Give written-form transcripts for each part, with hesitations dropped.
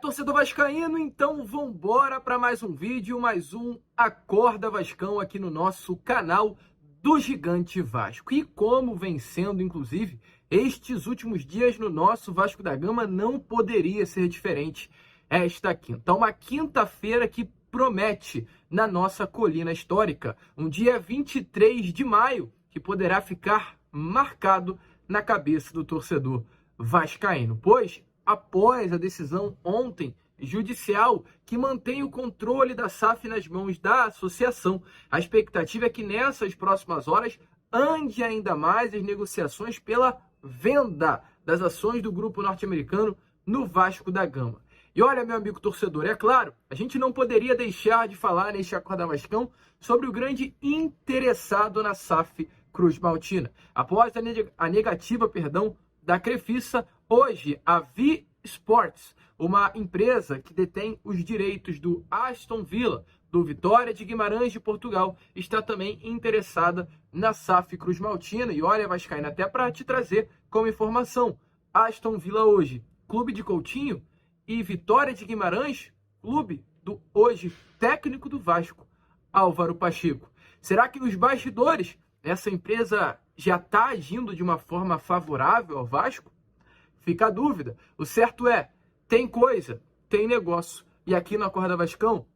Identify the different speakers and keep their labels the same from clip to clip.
Speaker 1: Torcedor vascaíno, então vambora para mais um vídeo, mais um Acorda Vascão aqui no nosso canal do Gigante Vasco. E como vem sendo, inclusive, estes últimos dias no nosso Vasco da Gama, não poderia ser diferente esta quinta. Uma quinta-feira que promete na nossa colina histórica, um dia 23 de maio, que poderá ficar marcado na cabeça do torcedor vascaíno, pois após a decisão ontem judicial que mantém o controle da SAF nas mãos da associação, a expectativa é que nessas próximas horas ande ainda mais as negociações pela venda das ações do grupo norte-americano no Vasco da Gama. E olha, meu amigo torcedor, é claro, a gente não poderia deixar de falar neste Acorda Vascão sobre o grande interessado na SAF Cruz Maltina. Após a negativa, da Crefisa, hoje a Vi Sports, uma empresa que detém os direitos do Aston Villa, do Vitória de Guimarães de Portugal, está também interessada na SAF Cruz Maltina. E olha, vascaína, até para te trazer como informação, Aston Villa hoje, clube de Coutinho, e Vitória de Guimarães, clube do hoje técnico do Vasco, Álvaro Pacheco. Será que nos bastidores essa empresa já está agindo de uma forma favorável ao Vasco? Fica a dúvida. O certo é, tem coisa, tem negócio. E aqui no Acorda Vascão,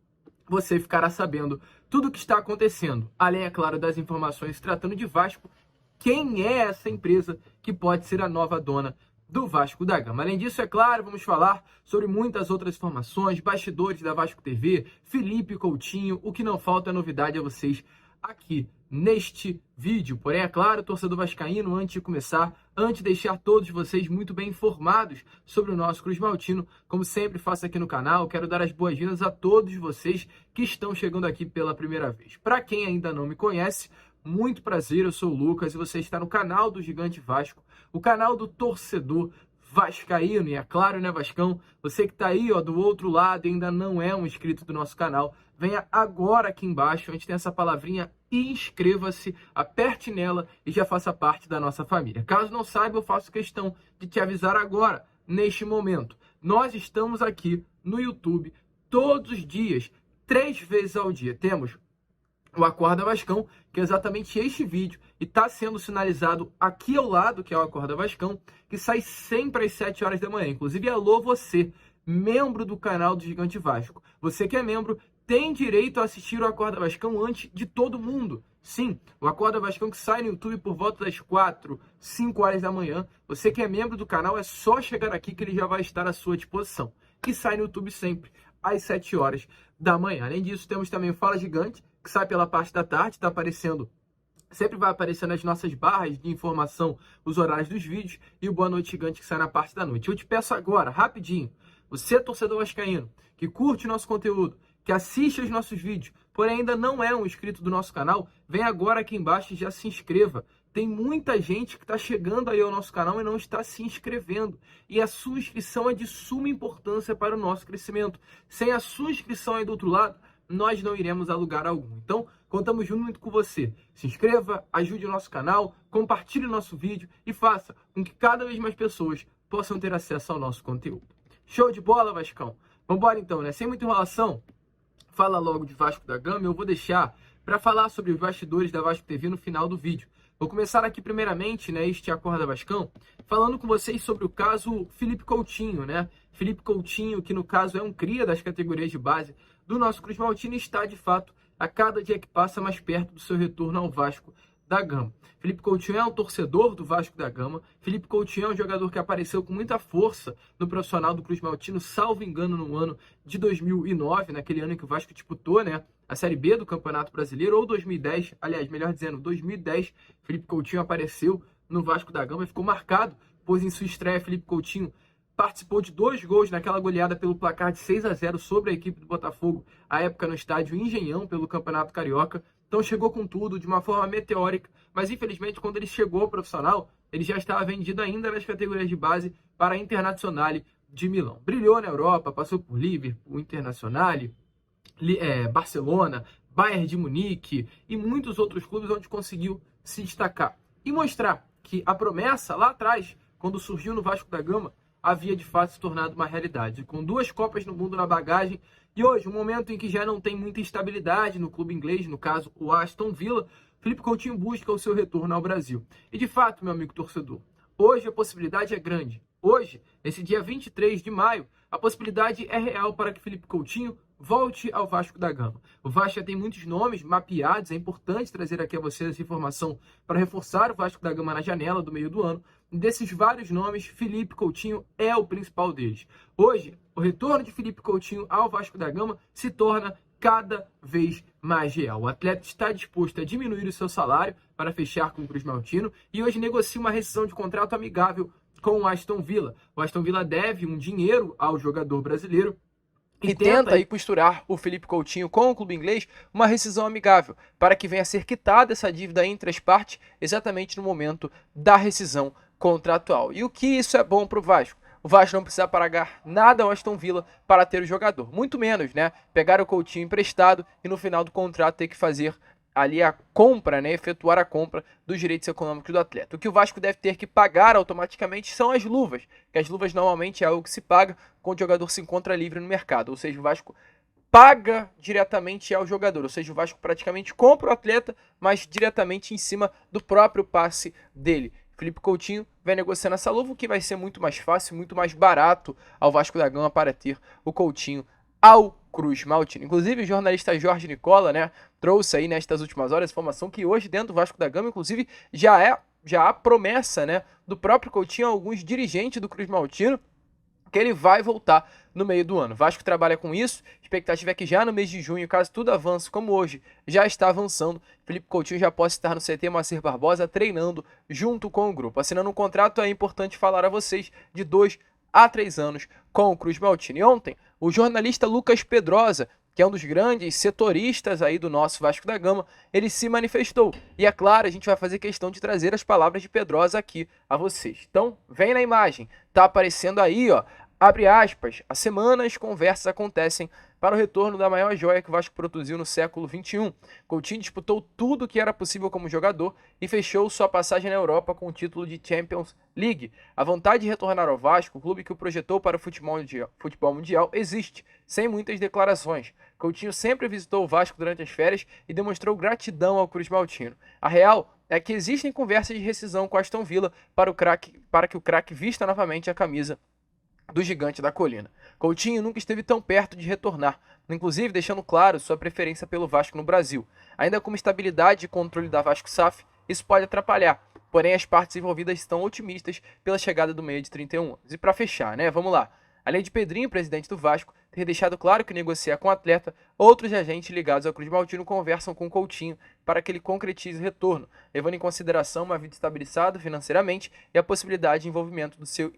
Speaker 1: você ficará sabendo tudo o que está acontecendo. Além, é claro, das informações tratando de Vasco, quem é essa empresa que pode ser a nova dona do Vasco da Gama. Além disso, é claro, vamos falar sobre muitas outras informações, bastidores da Vasco TV, Felipe Coutinho, o que não falta é novidade a vocês aqui neste vídeo. Porém, é claro, torcedor vascaíno, antes de começar, antes de deixar todos vocês muito bem informados sobre o nosso Cruz Maltino, como sempre faço aqui no canal, quero dar as boas-vindas a todos vocês que estão chegando aqui pela primeira vez. Para quem ainda não me conhece, muito prazer, eu sou o Lucas e você está no canal do Gigante Vasco, o canal do torcedor vascaíno. E é claro, né, Vascão, você que está aí, ó, do outro lado e ainda não é um inscrito do nosso canal, venha agora aqui embaixo, a gente tem essa palavrinha inscreva-se, aperte nela e já faça parte da nossa família. Caso não saiba, eu faço questão de te avisar agora, neste momento. Nós estamos aqui no YouTube todos os dias, 3 vezes ao dia. Temos o Acorda Vascão, que é exatamente este vídeo, e está sendo sinalizado aqui ao lado, que é o Acorda Vascão, que sai sempre às 7 horas da manhã. Inclusive, alô você, membro do canal do Gigante Vasco. Você que é membro tem direito a assistir o Acorda Vascão antes de todo mundo. Sim, o Acorda Vascão que sai no YouTube por volta das 4, 5 horas da manhã. Você que é membro do canal, é só chegar aqui que ele já vai estar à sua disposição. E sai no YouTube sempre às 7 horas da manhã. Além disso, temos também o Fala Gigante, que sai pela parte da tarde, está aparecendo, sempre vai aparecer nas nossas barras de informação os horários dos vídeos, e o Boa Noite Gigante, que sai na parte da noite. Eu te peço agora, rapidinho, você torcedor vascaíno, que curte o nosso conteúdo, que assiste aos nossos vídeos, porém ainda não é um inscrito do nosso canal, vem agora aqui embaixo e já se inscreva. Tem muita gente que está chegando aí ao nosso canal e não está se inscrevendo. E a sua inscrição é de suma importância para o nosso crescimento. Sem a sua inscrição aí do outro lado, nós não iremos a lugar algum. Então, contamos muito com você. Se inscreva, ajude o nosso canal, compartilhe o nosso vídeo e faça com que cada vez mais pessoas possam ter acesso ao nosso conteúdo. Show de bola, Vascão? Vambora então, né? Sem muita enrolação, fala logo de Vasco da Gama. Eu vou deixar para falar sobre os bastidores da Vasco TV no final do vídeo. Vou começar aqui primeiramente, né, este Acorda Vascão, falando com vocês sobre o caso Felipe Coutinho, né? Felipe Coutinho, que no caso é um cria das categorias de base do nosso Cruz Maltino, está de fato a cada dia que passa mais perto do seu retorno ao Vasco da Gama. Felipe Coutinho é um torcedor do Vasco da Gama. Felipe Coutinho é um jogador que apareceu com muita força no profissional do Cruz Maltino, salvo engano, no ano de 2009, naquele ano em que o Vasco disputou, né, a Série B do Campeonato Brasileiro, ou 2010, aliás, melhor dizendo, 2010, Felipe Coutinho apareceu no Vasco da Gama e ficou marcado, pois em sua estreia Felipe Coutinho participou de 2 gols naquela goleada pelo placar de 6-0 sobre a equipe do Botafogo, à época no estádio Engenhão, pelo Campeonato Carioca. Então chegou com tudo, de uma forma meteórica, mas infelizmente quando ele chegou ao profissional, ele já estava vendido ainda nas categorias de base para a Internazionale de Milão. Brilhou na Europa, passou por Liverpool, Internazionale, Barcelona, Bayern de Munique e muitos outros clubes onde conseguiu se destacar e mostrar que a promessa lá atrás, quando surgiu no Vasco da Gama, havia de fato se tornado uma realidade. Com 2 Copas no Mundo na bagagem e hoje, um momento em que já não tem muita estabilidade no clube inglês, no caso o Aston Villa, Felipe Coutinho busca o seu retorno ao Brasil. E de fato, meu amigo torcedor, hoje a possibilidade é grande. Hoje, nesse dia 23 de maio, a possibilidade é real para que Felipe Coutinho volte ao Vasco da Gama. O Vasco já tem muitos nomes mapeados, é importante trazer aqui a vocês essa informação para reforçar o Vasco da Gama na janela do meio do ano. E desses vários nomes, Felipe Coutinho é o principal deles. Hoje, o retorno de Felipe Coutinho ao Vasco da Gama se torna cada vez mais real. O atleta está disposto a diminuir o seu salário para fechar com o Cruz Maltino e hoje negocia uma rescisão de contrato amigável com o Aston Villa. O Aston Villa deve um dinheiro ao jogador brasileiro
Speaker 2: e tenta aí costurar o Felipe Coutinho com o clube inglês uma rescisão amigável, para que venha a ser quitada essa dívida entre as partes exatamente no momento da rescisão contratual. E o que isso é bom para o Vasco? O Vasco não precisa pagar nada ao Aston Villa para ter o jogador, muito menos, né? Pegar o Coutinho emprestado e no final do contrato ter que fazer ali a compra, né, efetuar a compra dos direitos econômicos do atleta. O que o Vasco deve ter que pagar automaticamente são as luvas, que as luvas normalmente é algo que se paga quando o jogador se encontra livre no mercado, ou seja, o Vasco paga diretamente ao jogador, ou seja, o Vasco praticamente compra o atleta, mas diretamente em cima do próprio passe dele. Felipe Coutinho vai negociando essa luva, o que vai ser muito mais fácil, muito mais barato ao Vasco da Gama para ter o Coutinho ao Cruz Maltino. Inclusive, o jornalista Jorge Nicola, né, trouxe aí nestas últimas horas a informação que hoje dentro do Vasco da Gama, inclusive, já há promessa, né, do próprio Coutinho a alguns dirigentes do Cruz Maltino que ele vai voltar no meio do ano. O Vasco trabalha com isso, a expectativa é que já no mês de junho, caso tudo avance como hoje, já está avançando, Felipe Coutinho já possa estar no CT Moacir Barbosa treinando junto com o grupo. Assinando um contrato, é importante falar a vocês, de 2 a 3 anos com o Cruz Maltino. E ontem, o jornalista Lucas Pedrosa, que é um dos grandes setoristas aí do nosso Vasco da Gama, ele se manifestou. E é claro, a gente vai fazer questão de trazer as palavras de Pedrosa aqui a vocês. Então, vem na imagem, tá aparecendo aí, ó, abre aspas, há semanas conversas acontecem para o retorno da maior joia que o Vasco produziu no século XXI. Coutinho disputou tudo o que era possível como jogador e fechou sua passagem na Europa com o título de Champions League. A vontade de retornar ao Vasco, o clube que o projetou para o futebol mundial, existe, sem muitas declarações. Coutinho sempre visitou o Vasco durante as férias e demonstrou gratidão ao Cruz Maltino. A real é que existem conversas de rescisão com Aston Villa para que o craque vista novamente a camisa do Gigante da Colina. Coutinho nunca esteve tão perto de retornar, inclusive deixando claro sua preferência pelo Vasco no Brasil. Ainda com estabilidade e controle da Vasco SAF, isso pode atrapalhar, porém as partes envolvidas estão otimistas pela chegada do meia de 31 anos. E para fechar, né, vamos lá. Além de Pedrinho, presidente do Vasco, ter deixado claro que negocia com o atleta, outros agentes ligados ao Cruz Maltino conversam com Coutinho para que ele concretize o retorno, levando em consideração uma vida estabilizada financeiramente e a possibilidade de envolvimento do seu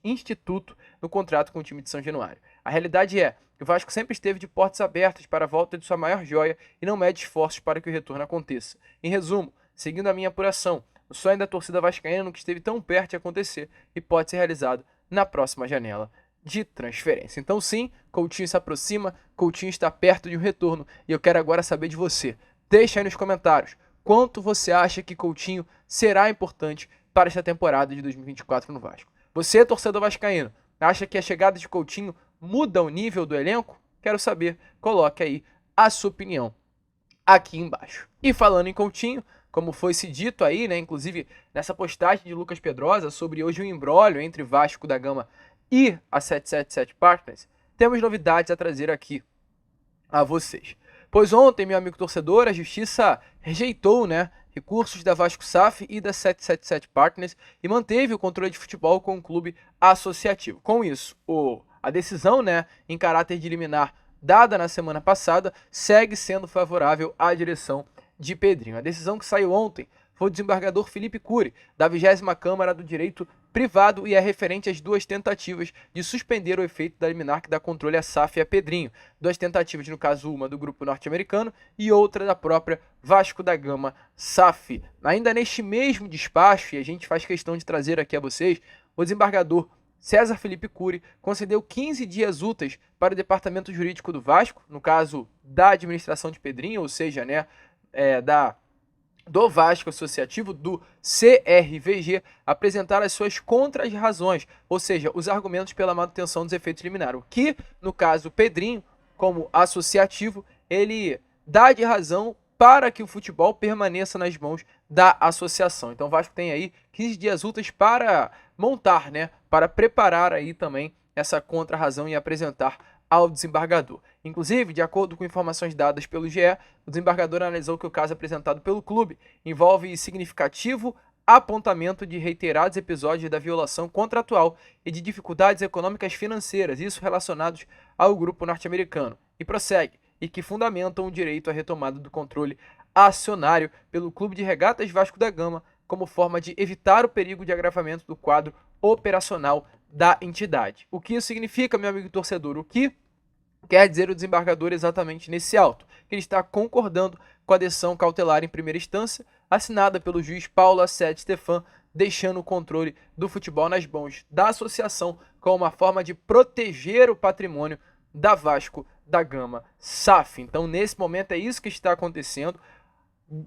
Speaker 2: instituto no contrato com o time de São Januário. A realidade é que o Vasco sempre esteve de portas abertas para a volta de sua maior joia e não mede esforços para que o retorno aconteça. Em resumo, seguindo a minha apuração, o sonho da torcida vascaína nunca esteve tão perto de acontecer e pode ser realizado na próxima janela de transferência. Então sim, Coutinho se aproxima, Coutinho está perto de um retorno e eu quero agora saber de você. Deixa aí nos comentários quanto você acha que Coutinho será importante para esta temporada de 2024 no Vasco. Você, torcedor vascaíno, acha que a chegada de Coutinho muda o nível do elenco? Quero saber, coloque aí a sua opinião aqui embaixo. E falando em Coutinho, como foi se dito aí, né, inclusive nessa postagem de Lucas Pedrosa sobre hoje o imbróglio entre Vasco da Gama e a 777 Partners, temos novidades a trazer aqui a vocês. Pois ontem, meu amigo torcedor, a justiça rejeitou, né, recursos da Vasco SAF e da 777 Partners e manteve o controle de futebol com o clube associativo. Com isso, a decisão, né, em caráter de liminar dada na semana passada segue sendo favorável à direção de Pedrinho. A decisão que saiu ontem foi o desembargador Felipe Cury, da 20ª Câmara do Direito Privado, e é referente às 2 tentativas de suspender o efeito da liminar que dá controle à SAF e a Pedrinho. 2 tentativas, no caso uma do grupo norte-americano e outra da própria Vasco da Gama SAF. Ainda neste mesmo despacho, e a gente faz questão de trazer aqui a vocês, o desembargador César Felipe Cury concedeu 15 dias úteis para o departamento jurídico do Vasco, no caso da administração de Pedrinho, ou seja, né, da do Vasco Associativo, do CRVG, apresentar as suas contrarrazões, ou seja, os argumentos pela manutenção dos efeitos liminar. O que, no caso, o Pedrinho, como associativo, ele dá de razão para que o futebol permaneça nas mãos da associação. Então o Vasco tem aí 15 dias úteis para montar, né, para preparar aí também essa contrarrazão e apresentar ao desembargador. Inclusive, de acordo com informações dadas pelo GE, o desembargador analisou que o caso apresentado pelo clube envolve significativo apontamento de reiterados episódios da violação contratual e de dificuldades econômicas financeiras, isso relacionados ao grupo norte-americano. E prossegue, e que fundamentam o direito à retomada do controle acionário pelo Clube de Regatas Vasco da Gama como forma de evitar o perigo de agravamento do quadro operacional da entidade. O que isso significa, meu amigo torcedor? O que quer dizer o desembargador exatamente nesse auto? Que ele está concordando com a decisão cautelar em primeira instância, assinada pelo juiz Paulo Assede Stefan, deixando o controle do futebol nas mãos da associação como uma forma de proteger o patrimônio da Vasco da Gama SAF. Então, nesse momento, é isso que está acontecendo.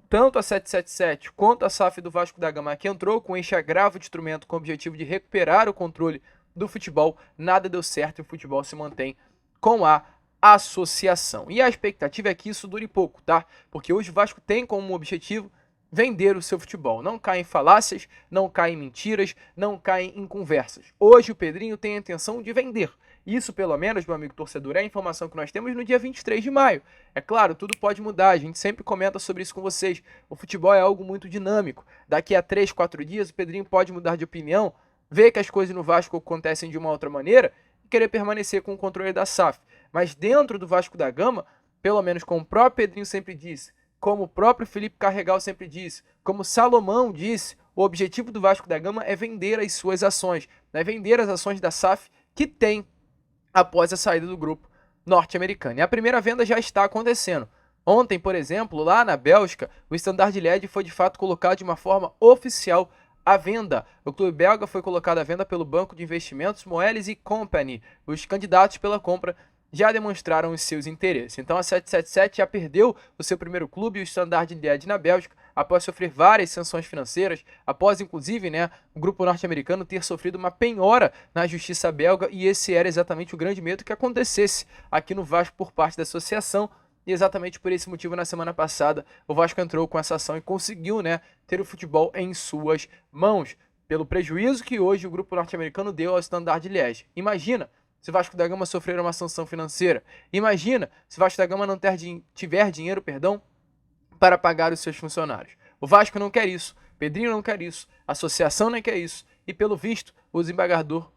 Speaker 2: Tanto a 777 quanto a SAF do Vasco da Gama, que entrou com este agravo de instrumento com o objetivo de recuperar o controle do futebol, nada deu certo e o futebol se mantém com a associação. E a expectativa é que isso dure pouco, tá? Porque hoje o Vasco tem como objetivo vender o seu futebol. Não cai em falácias, não cai em mentiras, não cai em conversas. Hoje o Pedrinho tem a intenção de vender. Isso, pelo menos, meu amigo torcedor, é a informação que nós temos no dia 23 de maio. É claro, tudo pode mudar, a gente sempre comenta sobre isso com vocês. O futebol é algo muito dinâmico. Daqui a 3, 4 dias o Pedrinho pode mudar de opinião, ver que as coisas no Vasco acontecem de uma outra maneira e querer permanecer com o controle da SAF. Mas dentro do Vasco da Gama, pelo menos como o próprio Pedrinho sempre disse, como o próprio Felipe Carregal sempre disse, como Salomão disse, o objetivo do Vasco da Gama é vender as suas ações, né? Vender as ações da SAF que tem após a saída do grupo norte-americano. E a primeira venda já está acontecendo. Ontem, por exemplo, lá na Bélgica, o Standard Liège foi de fato colocado de uma forma oficial à venda. O clube belga foi colocado à venda pelo banco de investimentos Moelis & Company. Os candidatos pela compra já demonstraram os seus interesses. Então a 777 já perdeu o seu primeiro clube, o Standard Liège, na Bélgica, após sofrer várias sanções financeiras, após inclusive, né, o grupo norte-americano ter sofrido uma penhora na justiça belga, e esse era exatamente o grande medo que acontecesse aqui no Vasco por parte da associação. E exatamente por esse motivo, na semana passada, o Vasco entrou com essa ação e conseguiu, né, ter o futebol em suas mãos, pelo prejuízo que hoje o grupo norte-americano deu ao Standard Liège. Imagina se o Vasco da Gama sofrer uma sanção financeira. Imagina se o Vasco da Gama não tiver dinheiro, para pagar os seus funcionários. O Vasco não quer isso, Pedrinho não quer isso, a associação não quer isso, e pelo visto, o desembargador,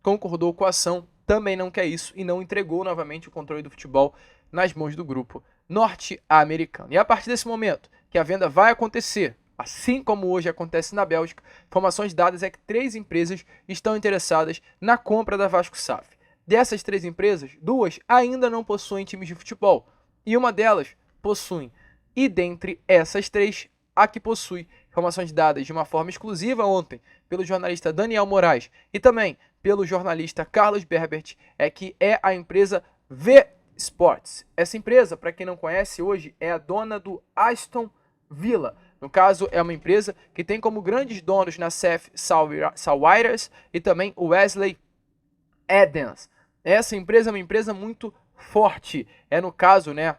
Speaker 2: concordou com a ação, também não quer isso e não entregou novamente o controle do futebol nas mãos do grupo norte-americano. E a partir desse momento que a venda vai acontecer, assim como hoje acontece na Bélgica, informações dadas é que 3 empresas estão interessadas na compra da Vasco SAF. Dessas 3 empresas, 2 ainda não possuem times de futebol, e uma delas possui. E dentre essas 3, a que possui, informações dadas de uma forma exclusiva ontem pelo jornalista Daniel Moraes e também pelo jornalista Carlos Berbert, é que é a empresa V-Sports. Essa empresa, para quem não conhece hoje, é a dona do Aston Villa. No caso, é uma empresa que tem como grandes donos na CF Salwires e também o Wesley Adams. Essa empresa é uma empresa muito forte. É, no caso, né,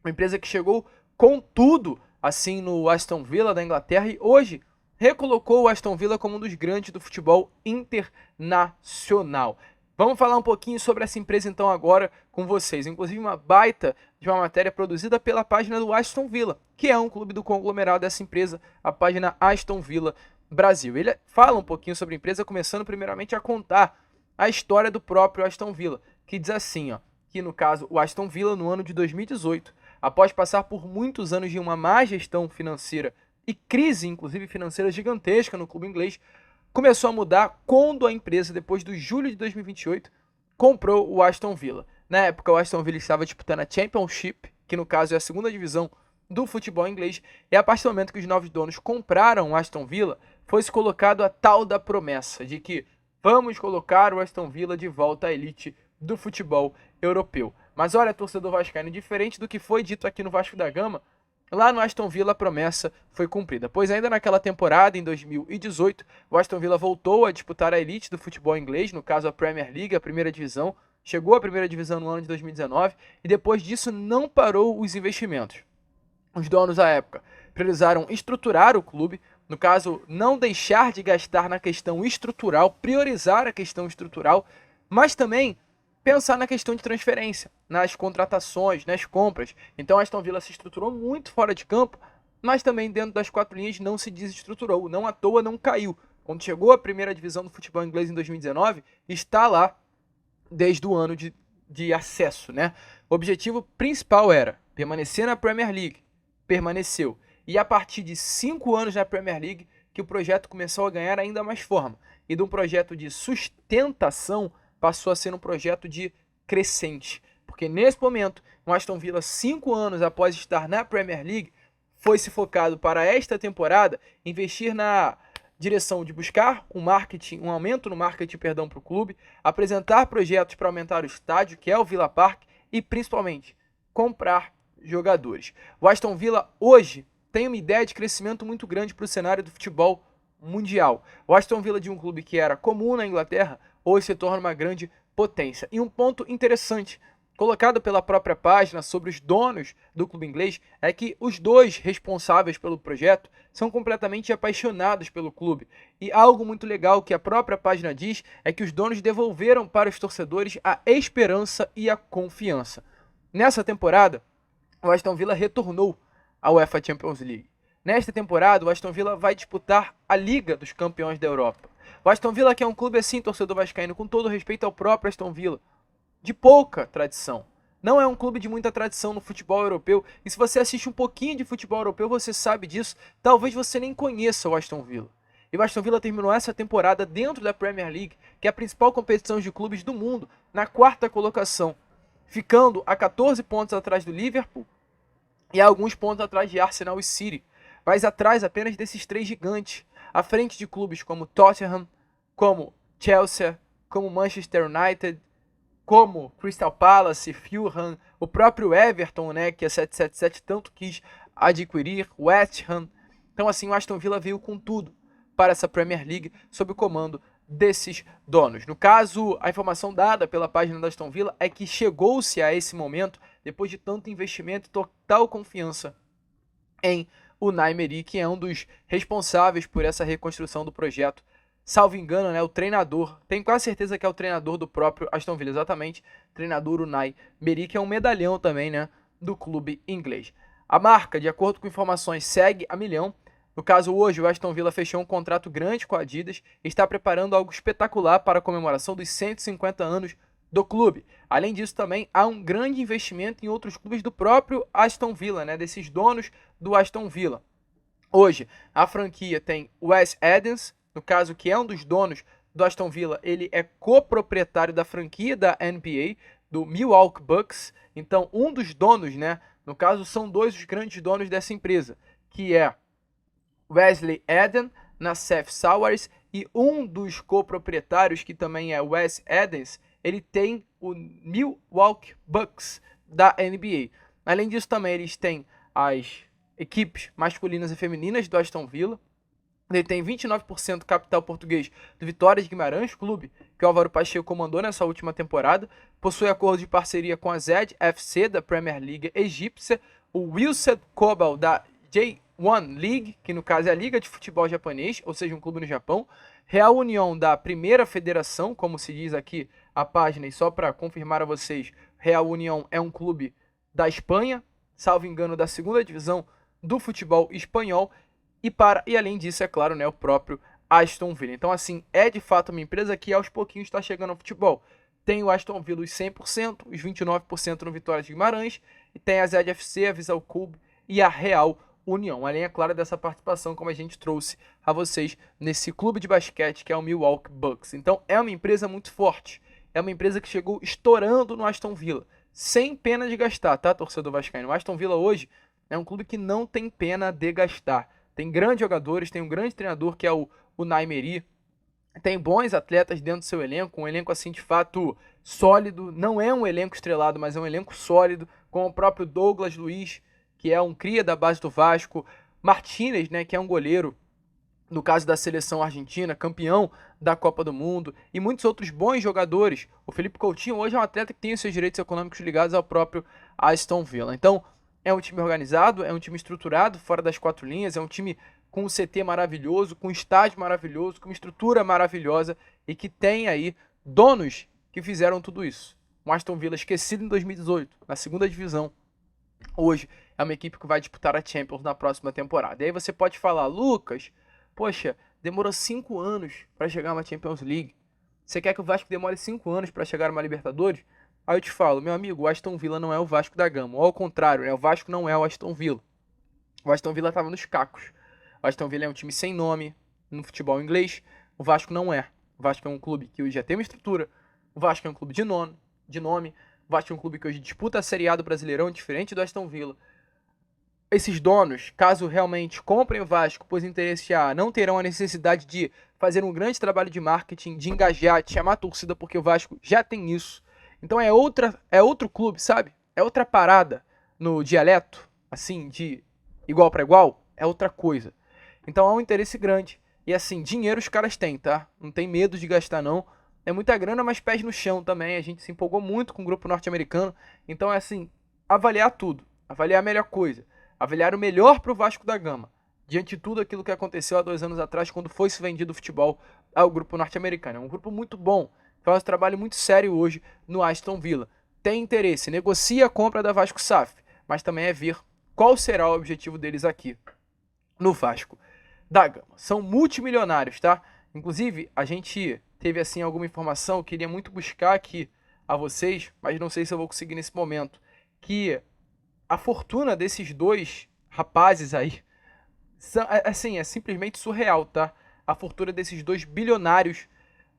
Speaker 2: uma empresa que chegou com tudo assim no Aston Villa da Inglaterra e hoje recolocou o Aston Villa como um dos grandes do futebol internacional. Vamos falar um pouquinho sobre essa empresa então agora com vocês. Inclusive uma baita de uma matéria produzida pela página do Aston Villa, que é um clube do conglomerado dessa empresa, a página Aston Villa Brasil. Ele fala um pouquinho sobre a empresa, começando primeiramente a contar a história do próprio Aston Villa, que diz assim, ó, que no caso o Aston Villa no ano de 2018, após passar por muitos anos de uma má gestão financeira e crise inclusive financeira gigantesca no clube inglês, começou a mudar quando a empresa, depois do julho de 2028, comprou o Aston Villa. Na época, o Aston Villa estava disputando a Championship, que no caso é a segunda divisão do futebol inglês, e a partir do momento que os novos donos compraram o Aston Villa, foi-se colocado a tal da promessa de que vamos colocar o Aston Villa de volta à elite do futebol europeu. Mas olha, torcedor vascaíno, diferente do que foi dito aqui no Vasco da Gama, lá no Aston Villa a promessa foi cumprida, pois ainda naquela temporada, em 2018, o Aston Villa voltou a disputar a elite do futebol inglês, no caso a Premier League, a primeira divisão, chegou à primeira divisão no ano de 2019 e depois disso não parou os investimentos. Os donos à época priorizaram estruturar o clube, no caso, não deixar de gastar na questão estrutural, priorizar a questão estrutural, mas também pensar na questão de transferência, nas contratações, nas compras. Então a Aston Villa se estruturou muito fora de campo, mas também dentro das quatro linhas não se desestruturou, não à toa não caiu. Quando chegou à primeira divisão do futebol inglês em 2019, está lá desde o ano de acesso, né? O objetivo principal era permanecer na Premier League, permaneceu. E a partir de 5 anos na Premier League, que o projeto começou a ganhar ainda mais forma. E de um projeto de sustentação, passou a ser um projeto de crescente. Porque nesse momento, o Aston Villa, 5 anos após estar na Premier League, foi se focado para esta temporada investir na direção de buscar um aumento no marketing para o clube, apresentar projetos para aumentar o estádio, que é o Villa Park, e principalmente comprar jogadores. O Aston Villa hoje tem uma ideia de crescimento muito grande para o cenário do futebol mundial. O Aston Villa, de um clube que era comum na Inglaterra, hoje se torna uma grande potência. E um ponto interessante colocado pela própria página sobre os donos do clube inglês é que os dois responsáveis pelo projeto são completamente apaixonados pelo clube. E algo muito legal que a própria página diz é que os donos devolveram para os torcedores a esperança e a confiança. Nessa temporada, o Aston Villa retornou à UEFA Champions League. Nesta temporada, o Aston Villa vai disputar a Liga dos Campeões da Europa. O Aston Villa, que é um clube assim, torcedor vascaíno, com todo respeito ao próprio Aston Villa, de pouca tradição. Não é um clube de muita tradição no futebol europeu. E se você assiste um pouquinho de futebol europeu, você sabe disso. Talvez você nem conheça o Aston Villa. E o Aston Villa terminou essa temporada dentro da Premier League, que é a principal competição de clubes do mundo, na 4ª colocação, ficando a 14 pontos atrás do Liverpool e a alguns pontos atrás de Arsenal e City, mas atrás apenas desses 3 gigantes, à frente de clubes como Tottenham, como Chelsea, como Manchester United, como Crystal Palace, Fulham, o próprio Everton, né, que a 777 tanto quis adquirir, West Ham. Então assim, o Aston Villa veio com tudo para essa Premier League sob o comando desses donos. No caso, a informação dada pela página da Aston Villa é que chegou-se a esse momento depois de tanto investimento e total confiança em Unai Emery, que é um dos responsáveis por essa reconstrução do projeto. Salvo engano, né, o treinador, tenho quase certeza que é o treinador do próprio Aston Villa, exatamente, treinador Unai Emery, que é um medalhão também, né, do clube inglês. A marca, de acordo com informações, segue a milhão. No caso, hoje, o Aston Villa fechou um contrato grande com a Adidas e está preparando algo espetacular para a comemoração dos 150 anos do clube. Além disso, também há um grande investimento em outros clubes do próprio Aston Villa, né, desses donos do Aston Villa. Hoje, a franquia tem Wes Adams, no caso, que é um dos donos do Aston Villa, ele é coproprietário da franquia da NBA, do Milwaukee Bucks. Então, um dos donos, né, no caso, são 2 os grandes donos dessa empresa, que é Wesley Eden, Nassef Sawiris, e um dos coproprietários, que também é Wes Adams, ele tem o Milwaukee Bucks da NBA. Além disso, também eles têm as equipes masculinas e femininas do Aston Villa. Ele tem 29% do capital português do Vitória de Guimarães, clube que o Álvaro Pacheco comandou nessa última temporada. Possui acordo de parceria com a ZFC da Premier League egípcia, o Wilsed Kobal da J1 League, que no caso é a Liga de Futebol Japonês, ou seja, um clube no Japão. Real União da Primeira Federação, como se diz aqui a página, e só para confirmar a vocês, Real União é um clube da Espanha, salvo engano, da 2ª divisão do futebol espanhol. E além disso, é claro, né, o próprio Aston Villa. Então, assim, é de fato uma empresa que aos pouquinhos está chegando ao futebol. Tem o Aston Villa os 100%, os 29% no Vitória de Guimarães, e tem a ZFC, a Visual Club e a Real União. Além, é claro, dessa participação, como a gente trouxe a vocês nesse clube de basquete que é o Milwaukee Bucks. Então, é uma empresa muito forte. É uma empresa que chegou estourando no Aston Villa, sem pena de gastar, tá, torcedor vascaíno? O Aston Villa hoje é um clube que não tem pena de gastar. Tem grandes jogadores, tem um grande treinador que é o Unai Emery, tem bons atletas dentro do seu elenco, um elenco assim de fato sólido, não é um elenco estrelado, mas é um elenco sólido, com o próprio Douglas Luiz, que é um cria da base do Vasco, Martínez, né, que é um goleiro, no caso da seleção argentina, campeão da Copa do Mundo, e muitos outros bons jogadores. O Felipe Coutinho hoje é um atleta que tem os seus direitos econômicos ligados ao próprio Aston Villa. Então, é um time organizado, é um time estruturado, fora das quatro linhas, é um time com um CT maravilhoso, com um estádio maravilhoso, com uma estrutura maravilhosa e que tem aí donos que fizeram tudo isso. O Aston Villa esquecido em 2018, na segunda divisão. Hoje é uma equipe que vai disputar a Champions na próxima temporada. E aí você pode falar, Lucas, poxa, demorou 5 anos para chegar a uma Champions League. Você quer que o Vasco demore 5 anos para chegar a uma Libertadores? Aí eu te falo, meu amigo, o Aston Villa não é o Vasco da Gama. Ou ao contrário, né? O Vasco não é o Aston Villa. O Aston Villa estava nos cacos. O Aston Villa é um time sem nome no futebol inglês. O Vasco não é. O Vasco é um clube que hoje já tem uma estrutura. O Vasco é um clube de nome. O Vasco é um clube que hoje disputa a Série A do Brasileirão, diferente do Aston Villa. Esses donos, caso realmente comprem o Vasco, pois interesse A, não terão a necessidade de fazer um grande trabalho de marketing, de engajar, de chamar a torcida, porque o Vasco já tem isso. Então é outro clube, sabe? É outra parada no dialeto, assim, de igual para igual, é outra coisa. Então há um interesse grande. E assim, dinheiro os caras têm, tá? Não tem medo de gastar, não. É muita grana, mas pés no chão também. A gente se empolgou muito com o grupo norte-americano. Então é assim, avaliar tudo. Avaliar a melhor coisa. Avaliar o melhor pro Vasco da Gama. Diante de tudo aquilo que aconteceu há 2 anos atrás, quando foi-se vendido o futebol ao grupo norte-americano. É um grupo muito bom. Faz um trabalho muito sério hoje no Aston Villa. Tem interesse, negocia a compra da Vasco SAF. Mas também é ver qual será o objetivo deles aqui no Vasco da Gama. São multimilionários, tá? Inclusive, a gente teve assim alguma informação, eu queria muito buscar aqui a vocês, mas não sei se eu vou conseguir nesse momento, que a fortuna desses dois rapazes aí, assim, é simplesmente surreal, tá? A fortuna desses 2 bilionários,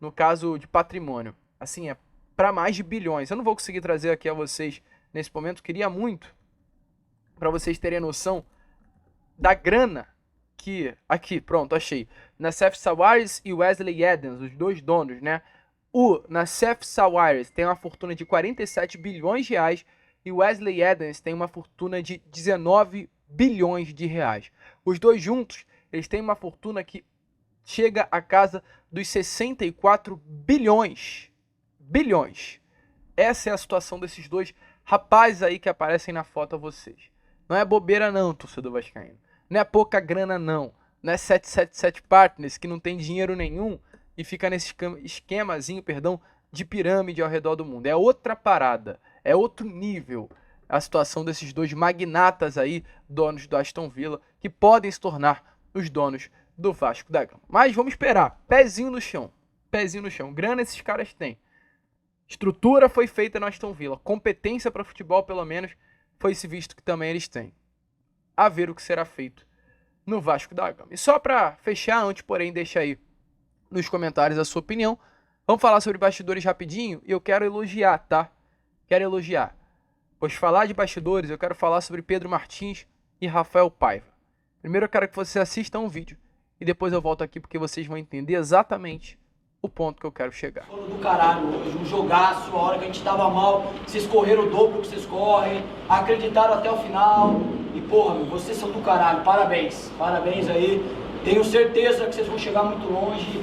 Speaker 2: no caso de patrimônio, assim, é para mais de bilhões. Eu não vou conseguir trazer aqui a vocês nesse momento, queria muito, para vocês terem noção da grana que, aqui, pronto, achei, Nassef Sawiris e Wesley Adams, os 2 donos, né? O Nassef Sawiris tem uma fortuna de 47 bilhões de reais e o Wesley Adams tem uma fortuna de 19 bilhões de reais. Os 2 juntos, eles têm uma fortuna que chega à casa dos 64 bilhões. Bilhões. Essa é a situação desses 2 rapazes aí que aparecem na foto a vocês. Não é bobeira não, torcedor vascaíno. Não é pouca grana não. Não é 777 Partners que não tem dinheiro nenhum e fica nesse esquemazinho, de pirâmide ao redor do mundo. É outra parada. É outro nível a situação desses 2 magnatas aí, donos do Aston Villa, que podem se tornar os donos do Vasco da Gama. Mas vamos esperar. Pezinho no chão. Pezinho no chão. Grana esses caras têm. Estrutura foi feita no Aston Villa. Competência para futebol, pelo menos, foi esse visto que também eles têm. A ver o que será feito no Vasco da Gama. E só para fechar, antes, porém, deixa aí nos comentários a sua opinião. Vamos falar sobre bastidores rapidinho e eu quero elogiar, tá? Quero elogiar. Pois falar de bastidores, eu quero falar sobre Pedro Martins e Rafael Paiva. Primeiro eu quero que você assista um vídeo e depois eu volto aqui porque vocês vão entender exatamente o ponto que eu quero chegar.
Speaker 3: Do caralho hoje, um jogaço, a hora que a gente tava mal, vocês correram o dobro que vocês correm, acreditaram até o final e porra, meu, vocês são do caralho, parabéns, parabéns aí, tenho certeza que vocês vão chegar muito longe,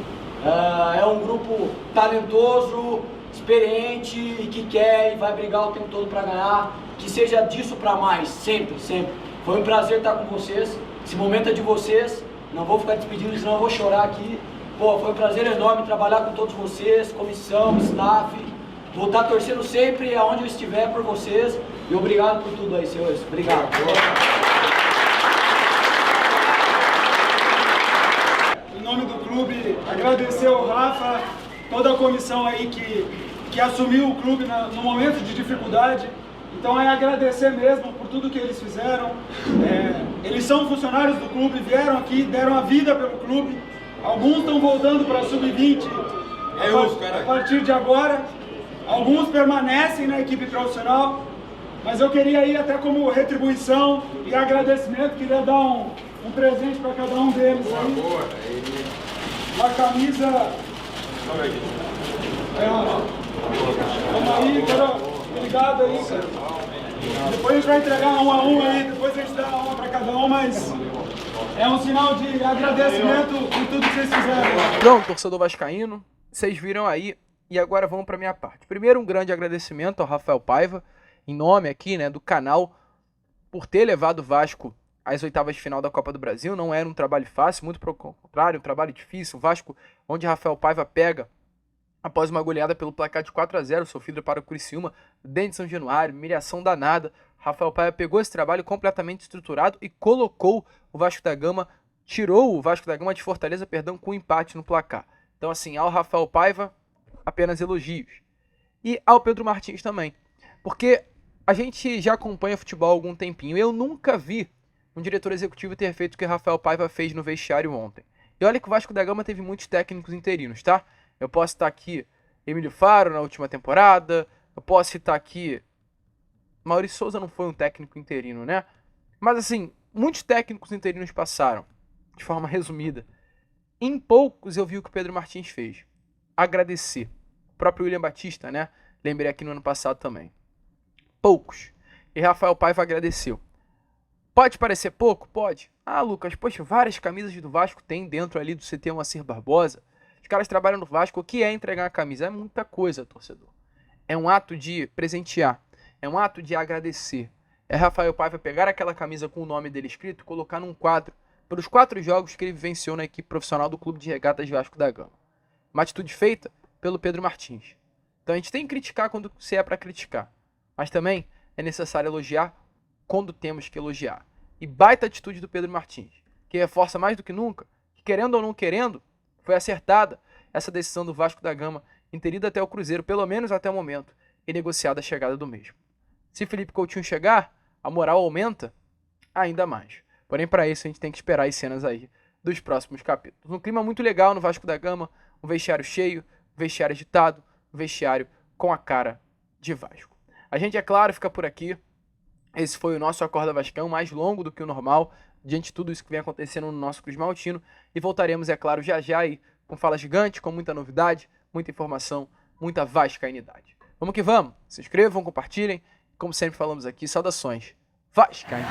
Speaker 3: é um grupo talentoso, experiente e que quer e vai brigar o tempo todo pra ganhar, que seja disso pra mais, sempre, sempre. Foi um prazer estar com vocês, esse momento é de vocês, não vou ficar despedindo, senão eu vou chorar aqui. Pô, foi um prazer enorme trabalhar com todos vocês, comissão, staff. Vou estar torcendo sempre aonde eu estiver por vocês. E obrigado por tudo aí, senhores. Obrigado.
Speaker 4: Em nome do clube, agradecer ao Rafa, toda a comissão aí que assumiu o clube no momento de dificuldade. Então é agradecer mesmo por tudo que eles fizeram. Eles são funcionários do clube, vieram aqui, deram a vida pelo clube. Alguns estão voltando para a Sub-20 a partir de agora. Alguns permanecem na equipe profissional. Mas eu queria ir até como retribuição e agradecimento, queria dar um presente para cada um deles aí. Uma camisa. Vamos aí, cara. Obrigado aí, cara. Depois a gente vai entregar 1 a 1 aí, depois a gente dá uma para cada um, mas é um sinal de agradecimento por tudo que vocês fizeram.
Speaker 2: Pronto, torcedor vascaíno, vocês viram aí, e agora vamos para minha parte. Primeiro, um grande agradecimento ao Rafael Paiva, em nome aqui, né, do canal, por ter levado o Vasco às oitavas de final da Copa do Brasil. Não era um trabalho fácil, muito pelo contrário, um trabalho difícil. O Vasco, onde Rafael Paiva pega após uma goleada pelo placar de 4-0, sofrida para o Criciúma, dentro de São Januário, humilhação danada. Rafael Paiva pegou esse trabalho completamente estruturado e colocou o Vasco da Gama, tirou o Vasco da Gama de Fortaleza, com um empate no placar. Então, assim, ao Rafael Paiva, apenas elogios. E ao Pedro Martins também. Porque a gente já acompanha futebol há algum tempinho. Eu nunca vi um diretor executivo ter feito o que o Rafael Paiva fez no vestiário ontem. E olha que o Vasco da Gama teve muitos técnicos interinos, tá? Eu posso citar aqui Emílio Faro na última temporada. Eu posso citar aqui... Maurício Souza não foi um técnico interino, né? Mas assim, muitos técnicos interinos passaram. De forma resumida. Em poucos eu vi o que o Pedro Martins fez. Agradecer. O próprio William Batista, né? Lembrei aqui no ano passado também. Poucos. E Rafael Paiva agradeceu. Pode parecer pouco? Pode. Ah, Lucas, poxa, várias camisas do Vasco tem dentro ali do CT Moacir Barbosa. Os caras trabalham no Vasco. O que é entregar a camisa? É muita coisa, torcedor. É um ato de presentear. É um ato de agradecer. É Rafael Paiva pegar aquela camisa com o nome dele escrito e colocar num quadro pelos 4 jogos que ele vivenciou na equipe profissional do Clube de Regatas Vasco da Gama. Uma atitude feita pelo Pedro Martins. Então a gente tem que criticar quando se é para criticar. Mas também é necessário elogiar quando temos que elogiar. E baita atitude do Pedro Martins, que reforça mais do que nunca, que querendo ou não querendo, foi acertada essa decisão do Vasco da Gama, interida até o Cruzeiro, pelo menos até o momento, e negociada a chegada do mesmo. Se Felipe Coutinho chegar, a moral aumenta ainda mais. Porém, para isso, a gente tem que esperar as cenas aí dos próximos capítulos. Um clima muito legal no Vasco da Gama, um vestiário cheio, um vestiário agitado, um vestiário com a cara de Vasco. A gente, é claro, fica por aqui. Esse foi o nosso Acorda Vascão, mais longo do que o normal, diante de tudo isso que vem acontecendo no nosso Cruz Maltino. E voltaremos, é claro, já já aí, com fala gigante, com muita novidade, muita informação, muita vascainidade. Vamos que vamos. Se inscrevam, compartilhem. Como sempre falamos aqui, saudações vascaínas.